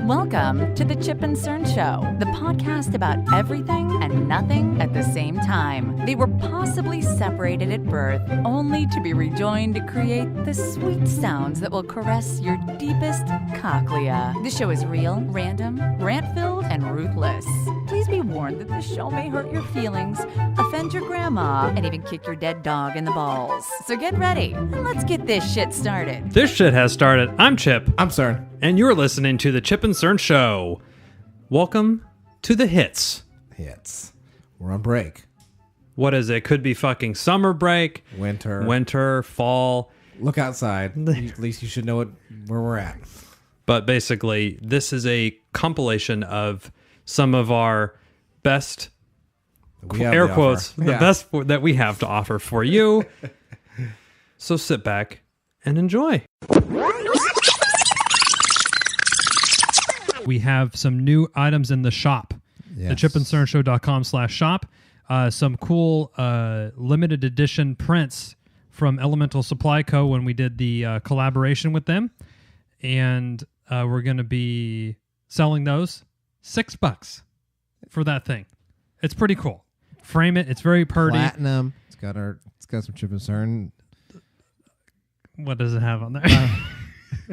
Welcome to the Chip and Cern Show, the podcast about everything and nothing at the same time. They were possibly separated at birth, only to be rejoined to create the sweet sounds that will caress your deepest cochlea. The show is real, random, rant-filled, and ruthless. Please be warned that the show may hurt your feelings, offend your grandma, and even kick your dead dog in the balls. So get ready, and let's get this shit started. This shit has started. I'm Chip. I'm Cern. And you're listening to the Chip and Cern Show. Welcome to the hits. Hits. We're on break. What is it? Could be fucking summer break, Winter, fall. Look outside. At least you should know where we're at. But basically, this is a compilation of some of our best, air quotes, the best that we have to offer for you. So sit back and enjoy. We have some new items in the shop. Yes. The chipandcernshow.com/shop. Some cool limited edition prints from Elemental Supply Co. when we did the collaboration with them. And we're going to be selling those $6 for that thing. It's pretty cool. Frame it. It's very pretty. Platinum. It's got some Chip and Cern. What does it have on there?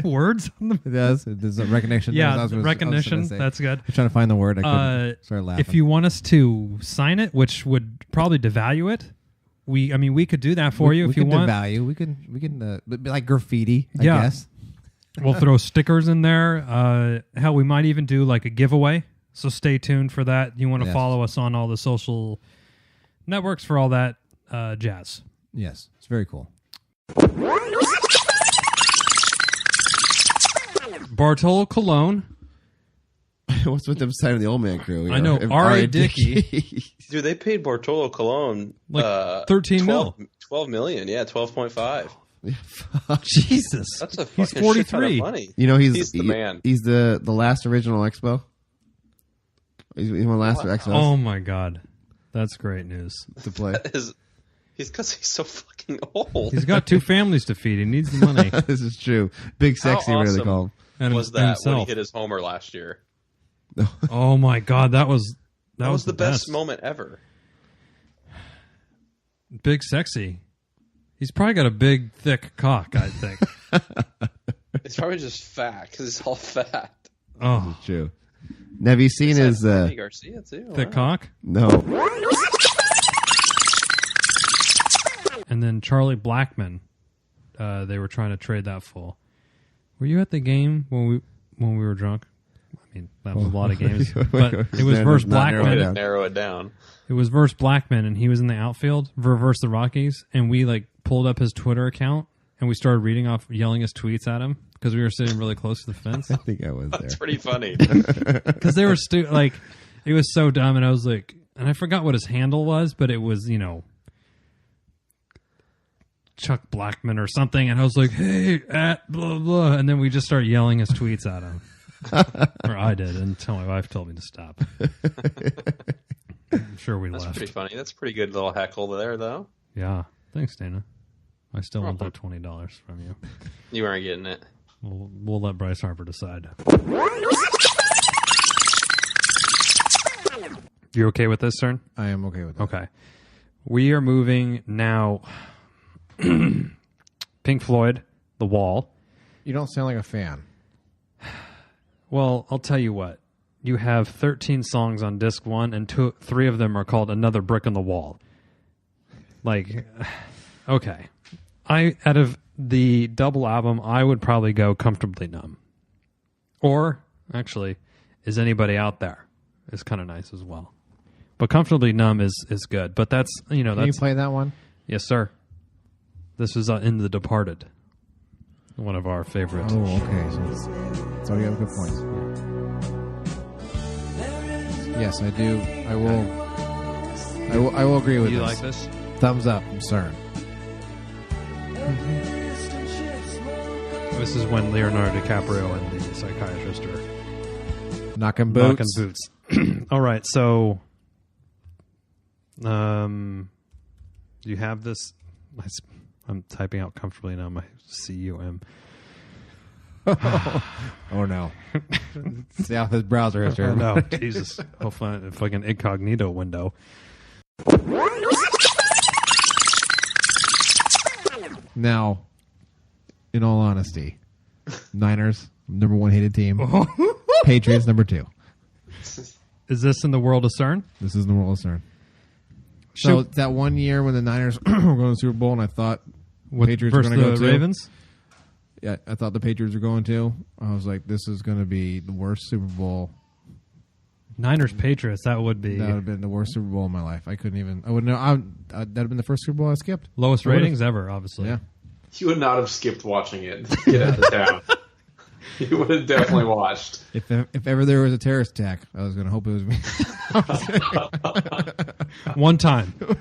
Words on them? It does. There's a recognition. Yeah, recognition. That's good. I'm trying to find the word. I couldn't. Started laughing. If you want us to sign it, which would probably devalue it, we could do that for you if you want. Devalue. We can be like graffiti. I guess. We'll throw stickers in there. Hell, we might even do like a giveaway. So stay tuned for that. You want to follow us on all the social networks for all that jazz. Yes, it's very cool. Bartolo Colon. What's with them signing the Old Man Crew? I know. R.A. Dickey. Dude, they paid Bartolo Colon like 13 mil. 12 million. Yeah, 12.5. Jesus. That's a he's fucking 43. shit ton of money. You know, he's the man. He's the last original Expo. He's one of the last Expos Oh my God. That's great news. to play. He's because he's so fucking old. He's got 2 families to feed. He needs the money. This is true. Big Sexy, How what do they awesome call him? And was that when himself. he hit his homer last year? Oh my God. That was the best moment ever. Big Sexy. He's probably got a big, thick cock, I think. It's probably just fat because he's all fat. Oh, It's true. Now, have you seen his... Frankie Garcia too. thick Wow. cock. No. And then Charlie Blackman. They were trying to trade that full. Were you at the game when we were drunk? I mean, that was a lot of games, but it was versus Blackman. Narrow it down. It was versus Blackman, and he was in the outfield versus the Rockies, and we like pulled up his Twitter account and we started yelling his tweets at him because we were sitting really close to the fence. I think I was there. That's pretty funny. Because they were like, it was so dumb, and I was like, and I forgot what his handle was, but it was Chuck Blackman or something, and I was like, hey, at blah blah, and then we just started yelling his tweets at him. Or I did until my wife told me to stop. I'm sure we That's left. pretty funny. That's a pretty good little heckle there, though. Yeah. Thanks, Dana. I still want that $20 from you. You weren't getting it. We'll let Bryce Harper decide. You okay with this, Cern? I am okay with that. Okay. We are moving now. Pink Floyd, The Wall. You don't sound like a fan. Well, I'll tell you what. You have 13 songs on disc 1, and 3 of them are called Another Brick in the Wall. Like, okay. Out of the double album, I would probably go Comfortably Numb. Or, actually, Is Anybody Out There? Is kind of nice as well. But Comfortably Numb is good. But that's, Can you play that one? Yes, sir. This was in The Departed. One of our favorite. Oh, okay. So you have good points. Yes, I do. I will agree with You this. like this? Thumbs up. I'm Cern. This is when Leonardo DiCaprio and the psychiatrist are Knocking boots. knocking boots. All right, so you have this. I'm typing out Comfortably Numb. I CUM. Oh no. See off his browser history. Oh, no, Jesus. I'll find a fucking incognito window. Now, in all honesty, Niners, number 1 hated team. Patriots, number 2. Is this in the world of CERN? This is the world of CERN. So that one year when the Niners were going to the Super Bowl, and I thought Patriots were versus going to go the too. Ravens? Yeah, I thought the Patriots were going to. I was like, this is going to be the worst Super Bowl. Niners Patriots, that would be That would have been the worst Super Bowl of my life. I couldn't even. I wouldn't know. That'd have been the first Super Bowl I skipped. lowest I would've- ratings ever, obviously. Yeah. You would not have skipped watching it. Get out of town. You would have definitely watched. If ever there was a terrorist attack, I was going to hope it was me. One time, Al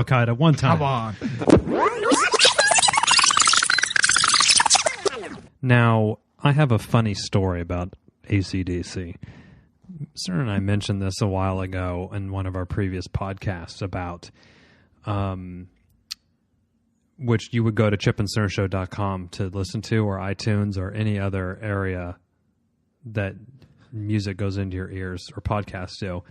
Qaeda. One time. Come on. Now, I have a funny story about AC/DC. Sir and I mentioned this a while ago in one of our previous podcasts about which you would go to chipandcernshow.com to listen to, or iTunes, or any other area that music goes into your ears, or podcasts do.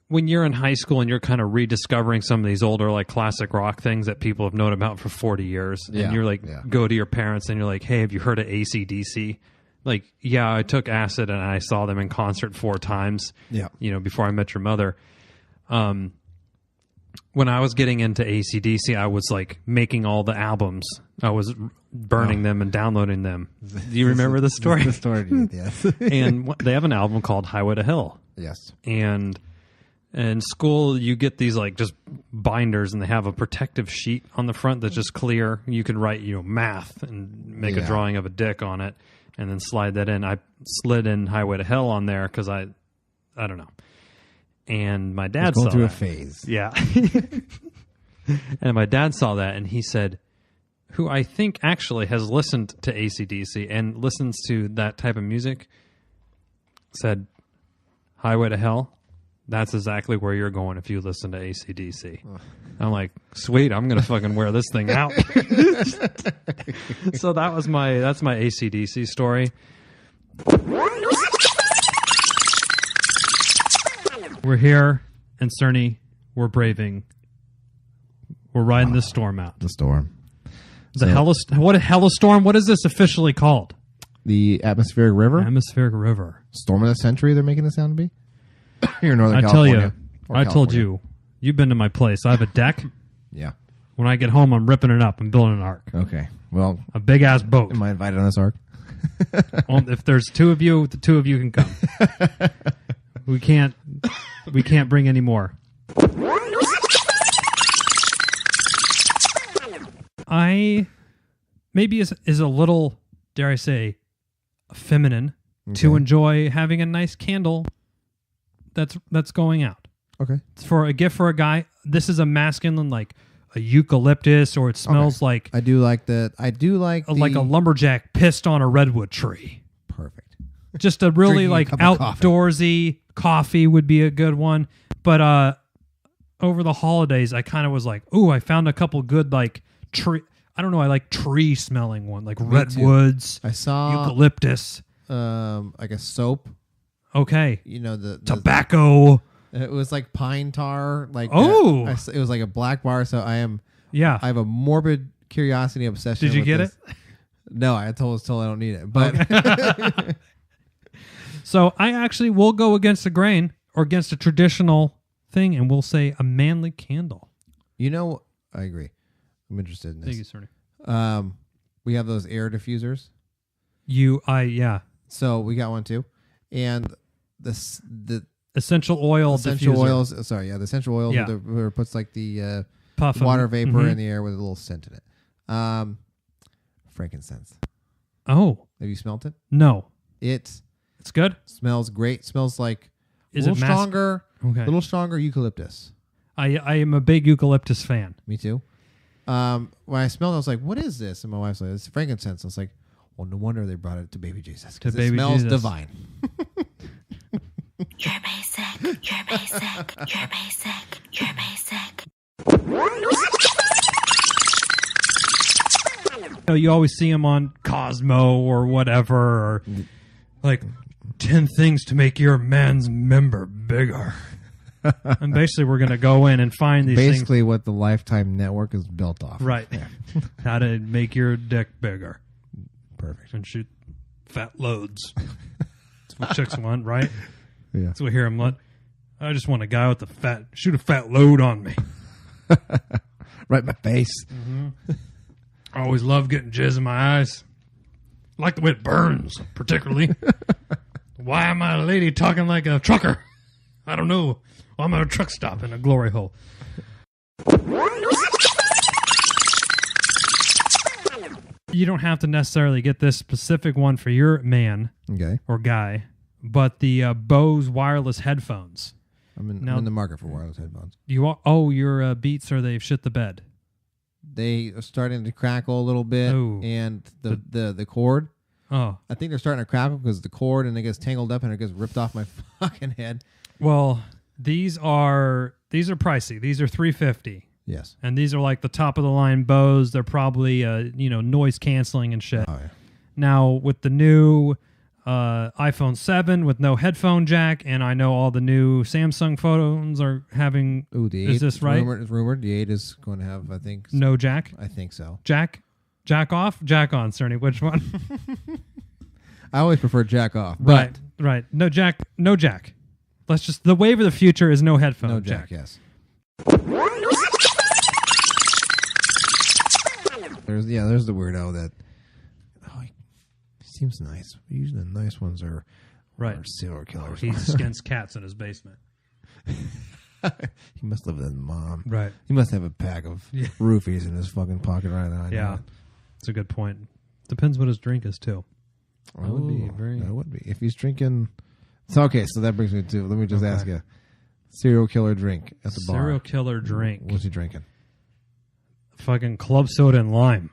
When you're in high school and you're kind of rediscovering some of these older, like, classic rock things that people have known about for 40 years, Yeah, and you're like, yeah. go to your parents and you're like, hey, have you heard of AC/DC? Like, yeah, I took acid and I saw them in concert 4 times, Yeah. before I met your mother. When I was getting into AC/DC, I was like making all the albums. I was burning them and downloading them. Do you remember the story? The story, yes. And they have an album called Highway to Hell. Yes. And in school, you get these like just binders, and they have a protective sheet on the front that's just clear. You can write, math and make a Yeah. drawing of a dick on it, and then slide that in. I slid in Highway to Hell on there because I don't know. And my dad Going saw through a that. phase. Yeah. And my dad saw that, and he said, who I think actually has listened to AC/DC and listens to that type of music, said, Highway to Hell, that's exactly where you're going if you listen to AC/DC. I'm like, sweet, I'm going to fucking wear this thing out. So that's my AC/DC story. We're here in Cerny. We're braving. We're riding this storm out. The storm. What a Hellostorm? What is this officially called? The atmospheric river? Atmospheric River. Storm of the century, they're making it sound to be? Here in Northern I California. tell you, I told you, you've been to my place. I have a deck. Yeah. When I get home, I'm ripping it up. I'm building an ark. Okay. Well, A big ass boat. am I invited on this arc? If there's 2 of you, the 2 of you can come. We can't bring any more. I maybe is a little, dare I say, feminine to enjoy having a nice candle that's going out. Okay. It's for a gift for a guy. This is a masculine, like a eucalyptus, or it smells like I do like that. I do like the... like a lumberjack pissed on a redwood tree. Perfect. Just a really Drinking a like cup of coffee. outdoorsy coffee would be a good one. But over the holidays, I kind of was like, ooh, I found a couple good like tree. I don't know. I like tree smelling one, like redwoods, I saw eucalyptus. like a soap. Okay, You know, the tobacco. it was like pine tar. Like Oh. it was like a black bar. So I Yeah. have a morbid curiosity obsession. Did you with get this. it? No, I told I don't need it. But So I actually will go against the grain or against a traditional thing, and we'll say a manly candle. you know, I agree. I'm interested in Thank you, this. Cerny. We have those air diffusers. Yeah. So we got one too, and the Essential oil essential diffuser. oils. Sorry, the essential oils. Yeah. Where it puts like the Puff of- water vapor Mhm. in the air with a little scent in it. Frankincense. Oh, Have you smelt it? no. It It's good? smells great. Smells like Is a it little stronger. Okay. Little stronger eucalyptus. I am a big eucalyptus fan. Me too. When I smelled it, I was like, "What is this?" And my wife's like, "It's frankincense." I was like, "Well, no wonder they brought it to Baby Jesus. 'Cause To it Baby smells Jesus. divine." You're basic. You're basic. You're basic. You're basic. You always see him on Cosmo or whatever, or like 10 things to make your man's member bigger. And basically, we're going to go in and find these Basically, what the Lifetime Network is built off. Right. How to make your dick bigger. Perfect. And shoot fat loads. That's what chicks want, right? Yeah. That's what I hear him want. I just want a guy with shoot a fat load on me. Right in my face. I always love getting jizz in my eyes. I like the way it burns, particularly. Why am I a lady talking like a trucker? I don't know. Well, I'm at a truck stop in a glory hole. You don't have to necessarily get this specific one for your man Okay. or guy, but the Bose wireless headphones. I'm in Now- the market for wireless headphones. Your Beats, or they've shit the bed. They are starting to crackle a little bit, Oh. and the cord. Oh, I think they're starting to crackle because the cord, and it gets tangled up and it gets ripped off my fucking head. well, these are pricey. These are $350. Yes. And these are like the top of the line Bose. They're probably noise canceling and shit. Oh yeah. Now with the new iPhone 7 with no headphone jack, and I know all the new Samsung phones are having Ooh, the 8. Is this it's right? Rumored, it's rumored the 8 is going to have, I think. no jack. I think so. Jack off, jack on, Cerny. Which one? I always prefer jack off. right. No jack. Let's just the wave of the future is no headphone No jack. Yes. There's the weirdo that. Oh, he seems nice. Usually the nice ones are serial killers. He skins cats in his basement. He must live with his mom. Right. He must have a pack of roofies in his fucking pocket right now. I know Yeah. it. That's a good point. Depends what his drink is too. That would be very. That would be if he's drinking. So okay, so that brings me to. Let me just ask you: serial killer drink at the bar. Serial killer drink. What's he drinking? Fucking club soda and lime.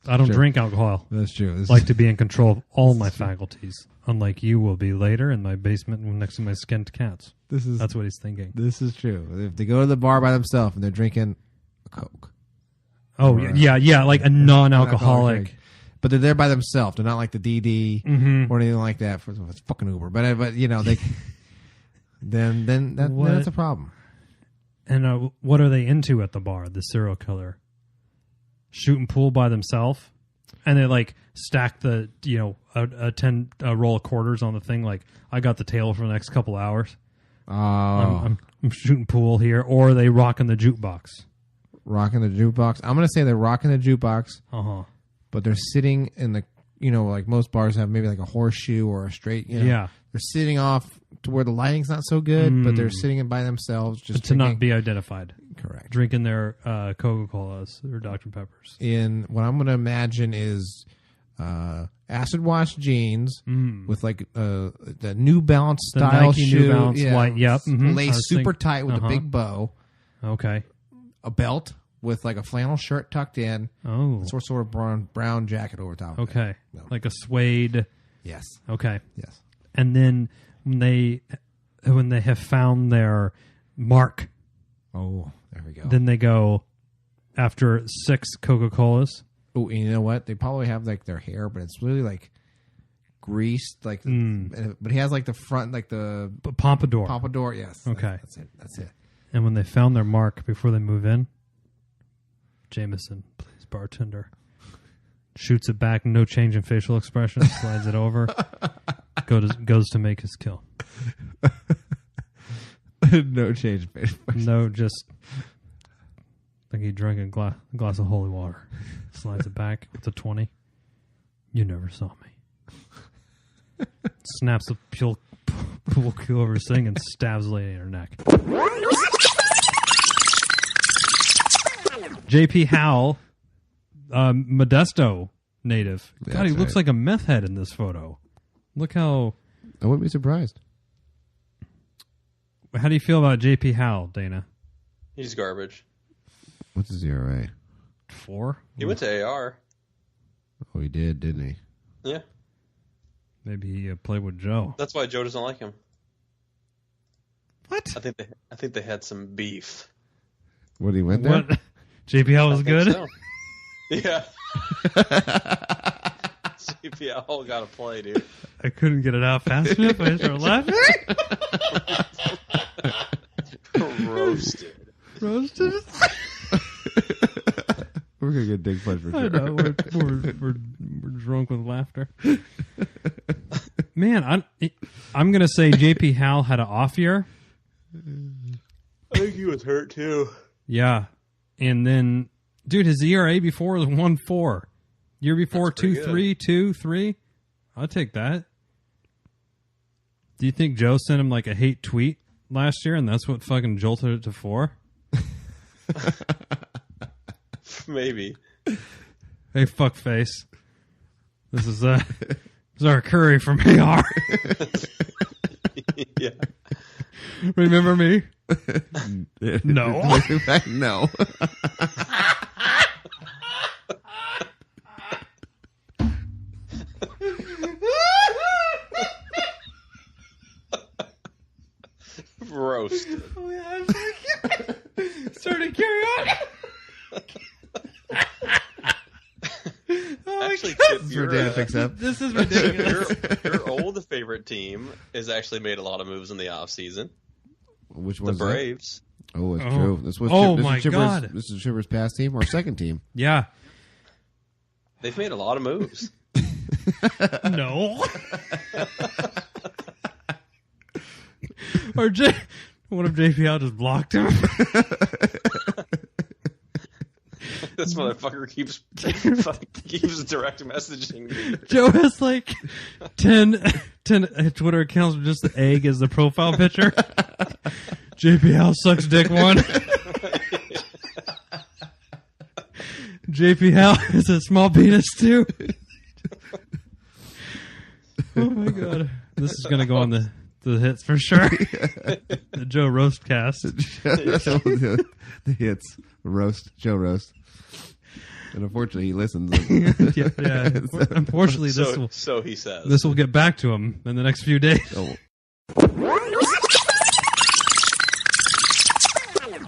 I don't drink alcohol. That's true. Like to be in control of all my faculties, unlike you will be later in my basement next to my skinned cats. That's what he's thinking. This is true. If they go to the bar by themselves and they're drinking a Coke, Oh yeah, like a non-alcoholic. drink. But they're there by themselves. They're not like the DD or anything like that. For it's fucking Uber, but you know they. then that's a problem. And what are they into at the bar? The serial killer shooting pool by themselves, and they like stack the a roll of quarters on the thing. Like I got the table for the next couple hours. Oh, I'm shooting pool here, or are they rocking the jukebox? rocking the jukebox. I'm gonna say they're rocking the jukebox, but they're sitting in the like most bars have maybe like a horseshoe or a straight. Yeah, they're sitting off to where the lighting's not so good, but they're sitting by themselves, just to not be identified. Correct. Drinking their Coca-Colas or Dr. Peppers. In what I'm gonna imagine is acid wash jeans with like the New Balance style Nike shoe, New Balance white. Yep, lace super tight with a big bow. Okay. A belt with like a flannel shirt tucked in. Oh, sort of brown jacket over top. Okay, no. Like a suede. Yes. Okay. Yes. And then when they have found their mark, oh, there we go. then they go after 6 Coca-Colas. Oh, and you know what? They probably have like their hair, but it's really like greased, like. But he has like the front, like the pompadour. Pompadour, yes. Okay, That's it. And when they found their mark before they move in, Jameson, please, bartender, shoots it back, no change in facial expression, slides it over, goes to make his kill. No change in facial expression. No, just like he drank a glass of holy water. Slides it back with a 20. You never saw me. Snaps the pool cue over his thing and stabs the lady in her neck. J.P. Howell, Modesto native. God, he looks like a meth head in this photo. Look how... I wouldn't be surprised. How do you feel about J.P. Howell, Dana? He's garbage. What's his ERA? 4? He went to AR. Oh, he did, didn't he? Yeah. Maybe he played with Joe. That's why Joe doesn't like him. What? I think they had some beef. What, he went there? What? JP Howell was good? So. Yeah. JPL got to play, dude. I couldn't get it out fast enough. I started laughing. Roasted. Roasted. We're gonna get Dick Punch for I sure. know we're drunk with laughter. Man, I'm gonna say JP Hal had an off year. I think he was hurt too. Yeah, and then dude, his ERA before was 1.4. Year before That's pretty 2.3, 2.3. I'll take that. Do you think Joe sent him like a hate tweet last year, and that's what fucking jolted it to 4? Maybe. Hey, fuckface. This is our Curry from AR. Yeah. Remember me? No. No. Roasted. Started carry on. Actually, Chip, Your dad picks up. This is ridiculous. your old favorite team has actually made a lot of moves in the offseason. Which The was Braves. Oh, it's Oh. true. This was Oh, this my is Chipper's, God. This is Chipper's past team or second team. Yeah. They've made a lot of moves. No. Or what if JPL just blocked him? This motherfucker keeps direct messaging me. Joe has like 10 Twitter accounts with just the egg as the profile picture. JPL sucks dick 1. JPL is a small penis 2. Oh my god. This is going to go on the hits for sure. The Joe Roast cast. The hits. Roast. Joe Roast. And unfortunately, he listens. Yeah. Unfortunately, So he says. this will get back to him in the next few days. Oh,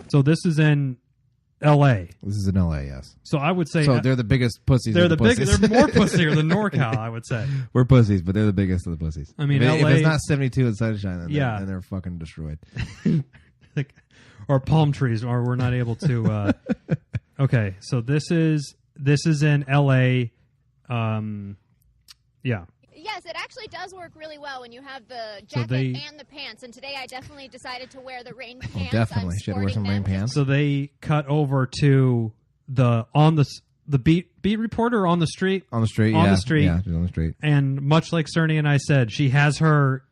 So this is in L.A. This is in L.A., yes. So I would say So they're the biggest pussies. they're of the the pussies. They're more pussier than NorCal, I would say. We're pussies, but they're the biggest of the pussies. I mean, if LA it's not 72 in sunshine, then, Yeah. then they're fucking destroyed. Like, or palm trees, or we're not able to. Okay, so this is in L.A. Yeah. Yes, it actually does work really well when you have the So jacket they- and the pants. And today I definitely decided to wear the rain pants. definitely. I'm She had to wear some sporting rain them. pants. So they cut over to the beat reporter on the street, On the street, On yeah. the street. Yeah, she's on the street. and much like Cerny and I said, she has her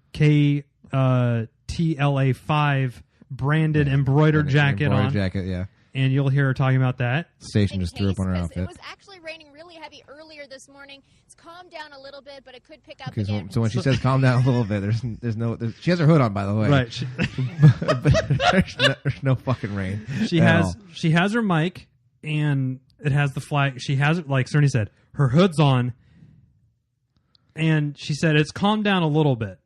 TLA5 branded embroidered jacket Embroidered on, jacket, yeah. and you'll hear her talking about that. Station In just threw up on her case, 'cause outfit. It was actually raining really heavy earlier this morning. It's calmed down a little bit, but it could pick up Okay, again. so when she says calm down a little bit, she has her hood on, by the way. Right. But there's no fucking rain. She at has her mic, and it has the flag. She has, like Cerny said, her hood's on, and she said it's calmed down a little bit.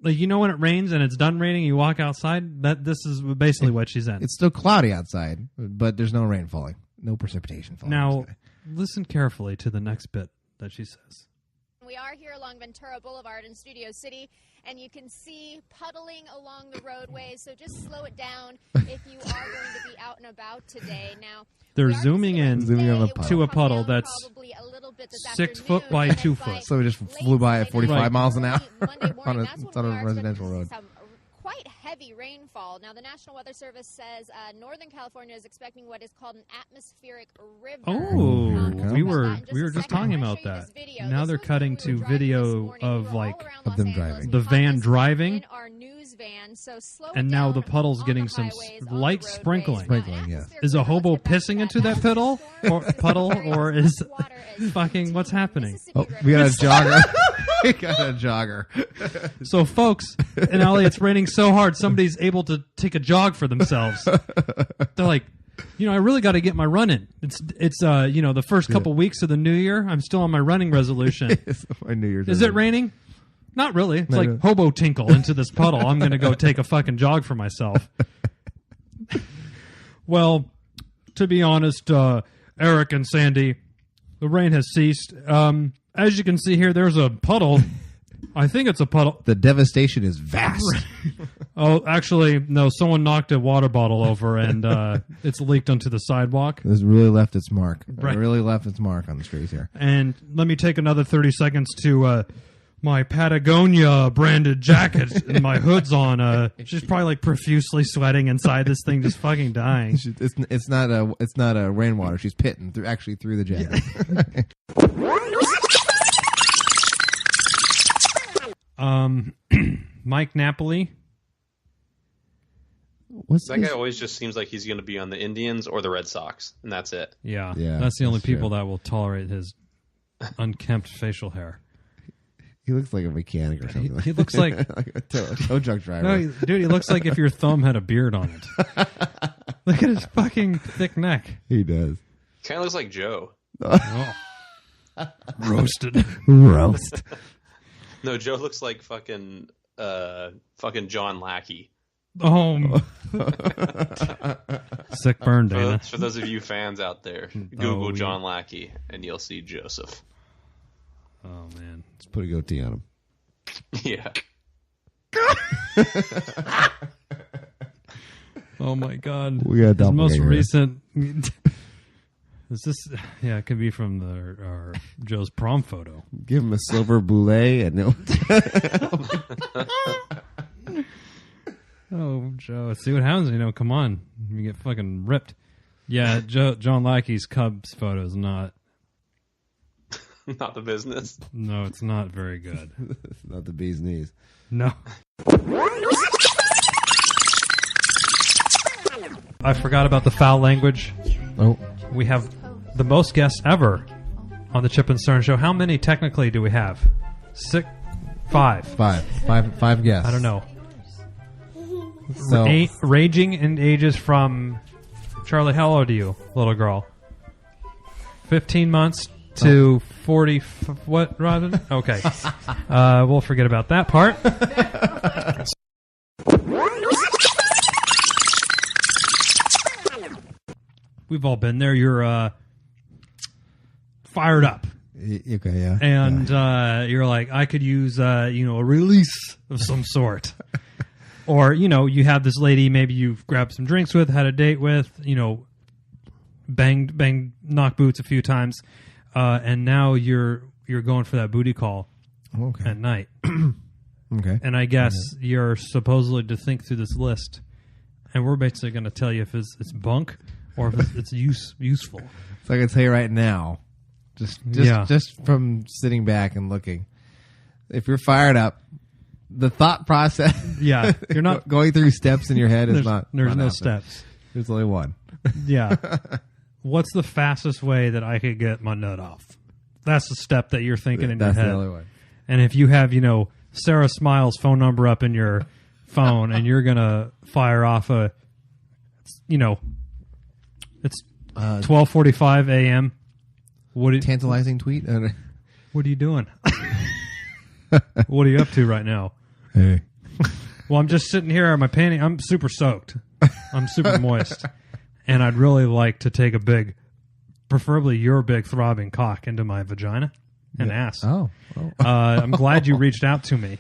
Like, you know when it rains and it's done raining, you walk outside. This is basically what she's in. It's still cloudy outside, but there's no rain falling, no precipitation falling. Now, today. listen carefully to the next bit that she says. We are here along Ventura Boulevard in Studio City, and you can see puddling along the roadways, so just slow it down if you are going to be out and about today. Now, They're we are zooming in Zooming on a today. It will puddle. to a come puddle down that's probably a little bit this 6 afternoon, foot by and 2 by foot. So it just late flew by at Friday, 45 miles an hour Monday morning, that's it's when on we a are residential expecting road. some quite heavy rainfall. Now, the National Weather Service says Northern California is expecting what is called an atmospheric river. Oh, We'll talk we about were that in we were a just second. I talking wanna about show you that. this video. Now This they're was cutting when we were to driving video this morning. We of were all like around of Los them Angeles. driving. We the caught van this driving, in our news van, so slow it and now the down puddle's on getting the some highways, on the light roadways. sprinkling. Now, Sprinkling, yes. atmospheric Is a river, hobo let's get back pissing to into that that. puddle or puddle, or is Water is fucking what's happening? Mississippi Oh, River. we got a jogger. We got a jogger. So, folks, in LA, it's raining so hard, somebody's able to take a jog for themselves. They're like, I really got to get my run in. It's the first couple weeks of the new year. I'm still on my running resolution. It's my New Year's. Is it raining? Not really. It's No, like no. hobo tinkle into this puddle. I'm going to go take a fucking jog for myself. Well, to be honest, Eric and Sandy, the rain has ceased. As you can see here, there's a puddle. I think it's a puddle. The devastation is vast. Oh, actually, no. Someone knocked a water bottle over, and it's leaked onto the sidewalk. It's really left its mark. Right. It really left its mark on the streets here. And let me take another 30 seconds to my Patagonia branded jacket and my hood's on. She's probably like profusely sweating inside this thing, just fucking dying. It's not a rainwater. She's pitting through the jacket. Mike Napoli. What's That guy always just seems like he's going to be on the Indians or the Red Sox, and that's it. Yeah, Yeah, that's the only that's true. people that will tolerate his unkempt facial hair. He looks like a mechanic or something. He looks like like a tow truck driver. no, dude. He looks like if your thumb had a beard on it. Look at his fucking thick neck. He does. Kind of looks like Joe. Oh. Roasted. Roast. No, Joe looks like fucking John Lackey. Oh, sick burn, Dana. For those of you fans out there, Google Oh, yeah. John Lackey and you'll see Joseph. Oh man. Let's put a goatee on him. Yeah. Oh my God. We got a His most doppelganger. recent. Is this? Yeah, it could be from our Joe's prom photo. Give him a silver boulet and Oh, Joe, see what happens. Come on, you get fucking ripped. Yeah, John Lackey's Cubs photo is not. Not the business. No, it's not very good. it's not the bee's knees. No. I forgot about the foul language. Oh, We have the most guests ever on the Chip and Stern Show. How many technically do we have? 6, 5. five guests. I don't know. So, Ranging in ages from Charlie. How old are you, little girl? 15 months to 40. What, Robin? Okay. We'll forget about that part. We've all been there. You're fired up, okay, yeah. and you're like, I could use a release of some sort. Or, you have this lady maybe you've grabbed some drinks with, had a date with, banged knock boots a few times, and now you're going for that booty call Okay. at night. Okay. And I guess you're supposedly to think through this list, and we're basically going to tell you if it's bunk or if it's useful. So I can tell you right now, just from sitting back and looking, if you're fired up, the thought process, Yeah, you're not. going through steps in your head is There's, not. there's not no happening. steps. There's only one. Yeah. What's the fastest way that I could get my nut off? That's the step that you're thinking in That's your head. the only one. And if you have, Sarah Smiles' phone number up in your phone and you're going to fire off it's 12:45 a.m. What are Tantalizing tweet. you doing? What are you up to right now? Hey. Well, I'm just sitting here in my panty. I'm super soaked. I'm super moist. And I'd really like to take a big, preferably your big throbbing cock into my vagina and ass. Oh. I'm glad you reached out to me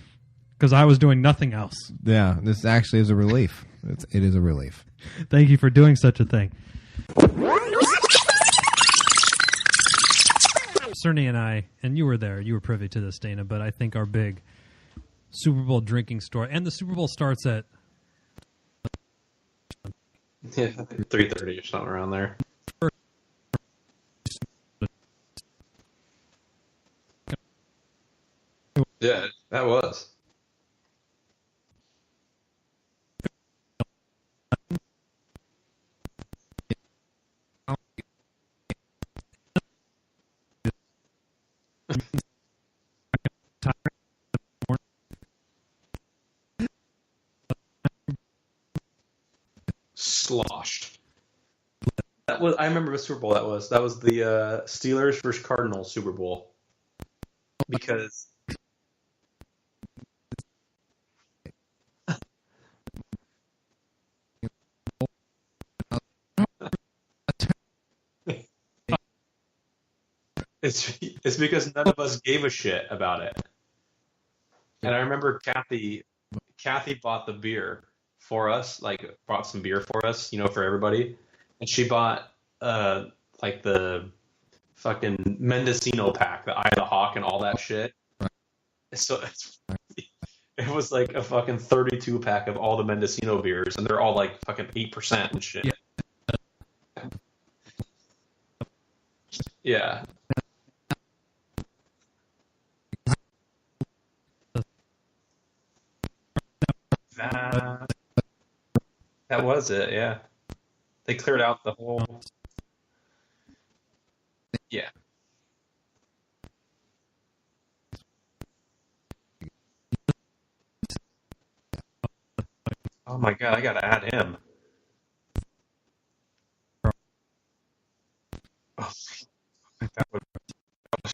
because I was doing nothing else. Yeah, this actually is a relief. It is a relief. Thank you for doing such a thing. Cerny and I, and you were there, you were privy to this, Dana, but I think our big Super Bowl drinking story, and the Super Bowl starts at Yeah, 3:30 or something around there. Yeah, that was. Sloshed. That was. I remember the Super Bowl. That was the Steelers versus Cardinals Super Bowl. Because It's because none of us gave a shit about it. And I remember Kathy bought the beer for us, like bought some beer for us, for everybody. And she bought like the fucking Mendocino pack, the Eye of the Hawk and all that shit. So it was like a fucking 32 pack of all the Mendocino beers, and they're all like fucking 8% and shit. Yeah. That was it, yeah. They cleared out the whole. Yeah. Oh my god, I gotta add him. Oh, that would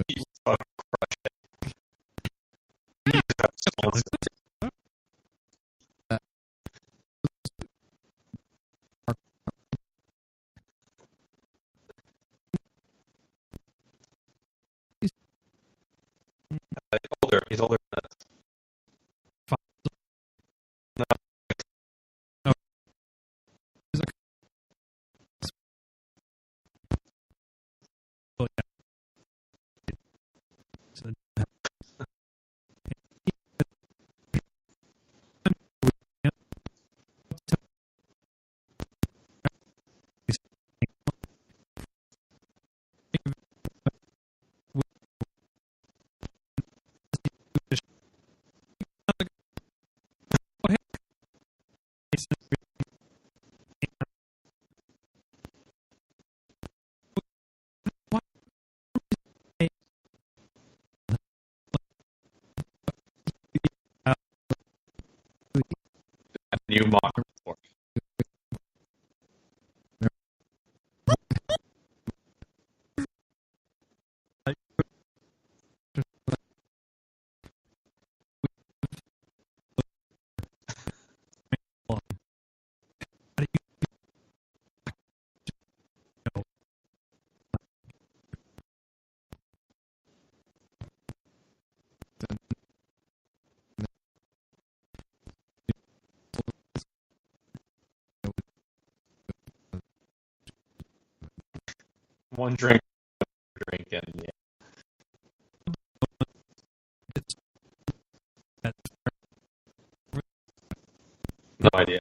be fucking older. He's older than us. New mock report. One drink, and yeah. No idea.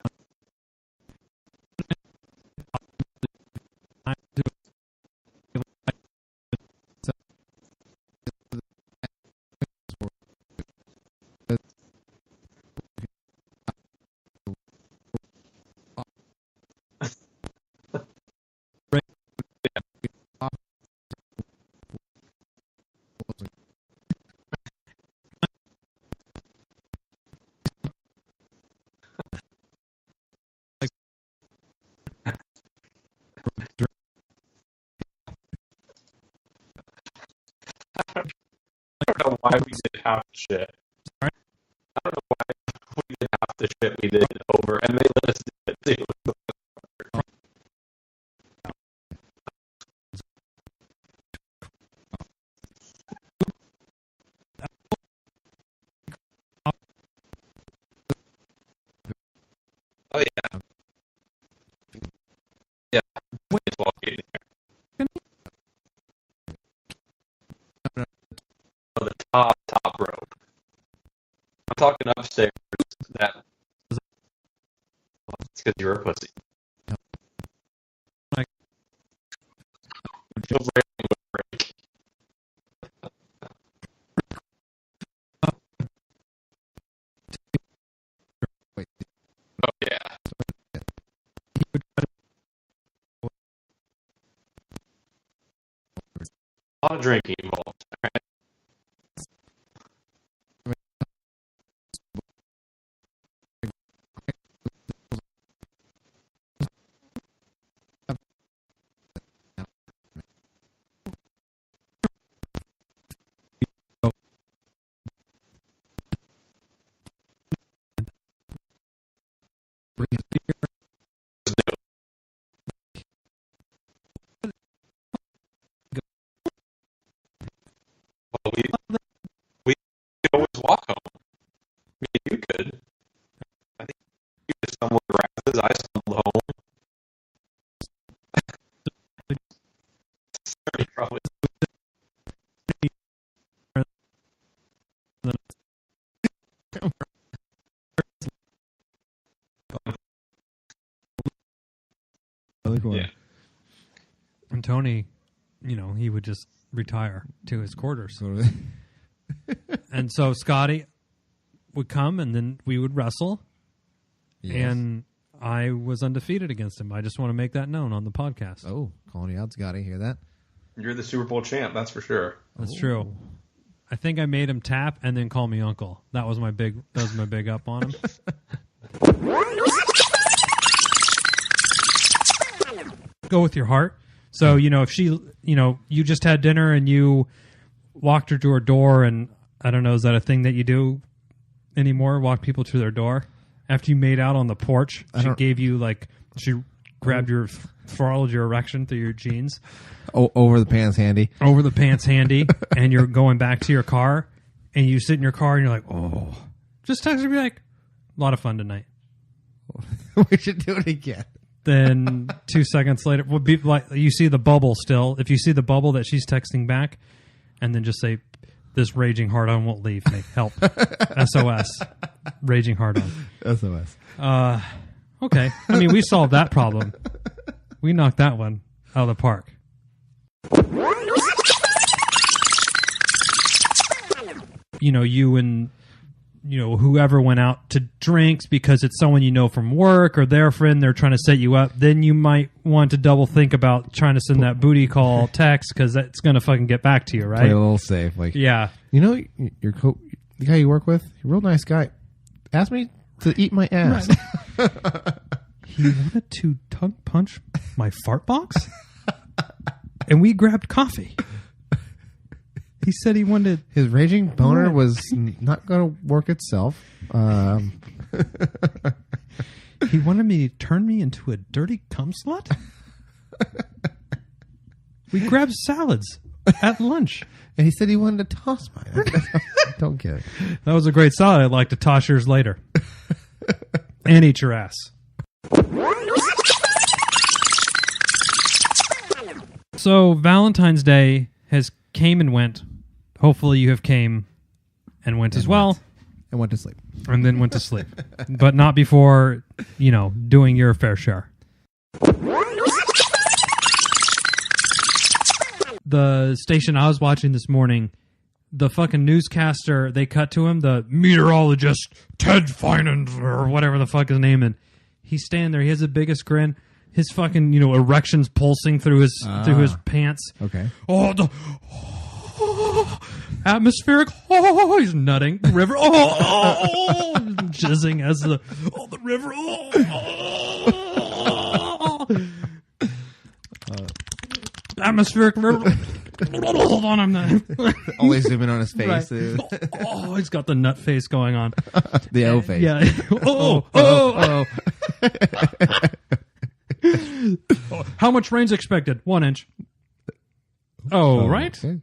I don't know why we did half the shit. I don't know why we did half the shit we did over, and they let us do it too. Oh yeah. Yeah. It's walking there. Oh, the top rope. I'm talking upstairs. That. It's because you're a pussy. Your railing would break. Oh yeah. A lot of drinking involved. All right. Really cool. Yeah. And Tony, he would just retire to his quarters. And so Scotty would come, and then we would wrestle. Yes. And I was undefeated against him. I just want to make that known on the podcast. Oh, calling you out, Scotty. Hear that? You're the Super Bowl champ, that's for sure. That's true. I think I made him tap and then call me uncle. That was my big up on him. Go with your heart. So, if she, you just had dinner and you walked her to her door, and I don't know, is that a thing that you do anymore? Walk people to their door? After you made out on the porch, she gave you she grabbed throttled your erection through your jeans. Oh, over the pants handy. Over the pants handy, and you're going back to your car, and you sit in your car, and you're like, oh. Just text her and be like, a lot of fun tonight. We should do it again. Then 2 seconds later, would be like you see the bubble still. If you see the bubble that she's texting back, and then just say, "This raging hard on won't leave me. Help, SOS, raging hard on." SOS. Okay. I mean, we solved that problem. We knocked that one out of the park. You and whoever went out to drinks because it's someone you know from work or their friend, they're trying to set you up, then you might want to double think about trying to send that booty call text because that's going to fucking get back to you, right? Play a little safe. Yeah. Your the guy you work with, a real nice guy, asked me to eat my ass. Right. He wanted to tongue punch my fart box, and we grabbed coffee. He said he wanted... His raging boner was not going to work itself. He wanted me to turn me into a dirty cum slut? We grabbed salads at lunch. And he said he wanted to toss mine. Don't get it. That was a great salad. I'd like to toss yours later. And eat your ass. So Valentine's Day has came and went. Hopefully you have came and went as well. And went to sleep. And then went to sleep. But not before, doing your fair share. The station I was watching this morning, the fucking newscaster, they cut to him, the meteorologist, Ted Finan, or whatever the fuck his name is. He's standing there. He has the biggest grin. His fucking, erections pulsing through his pants. Okay. Atmospheric. He's nutting. The river. Jizzing as the river. Atmospheric river. Hold on, I'm not. Only zooming on his face. Right. He's got the nut face going on. The O face. Yeah. How much rain's expected? 1 inch. Oh, right. Okay.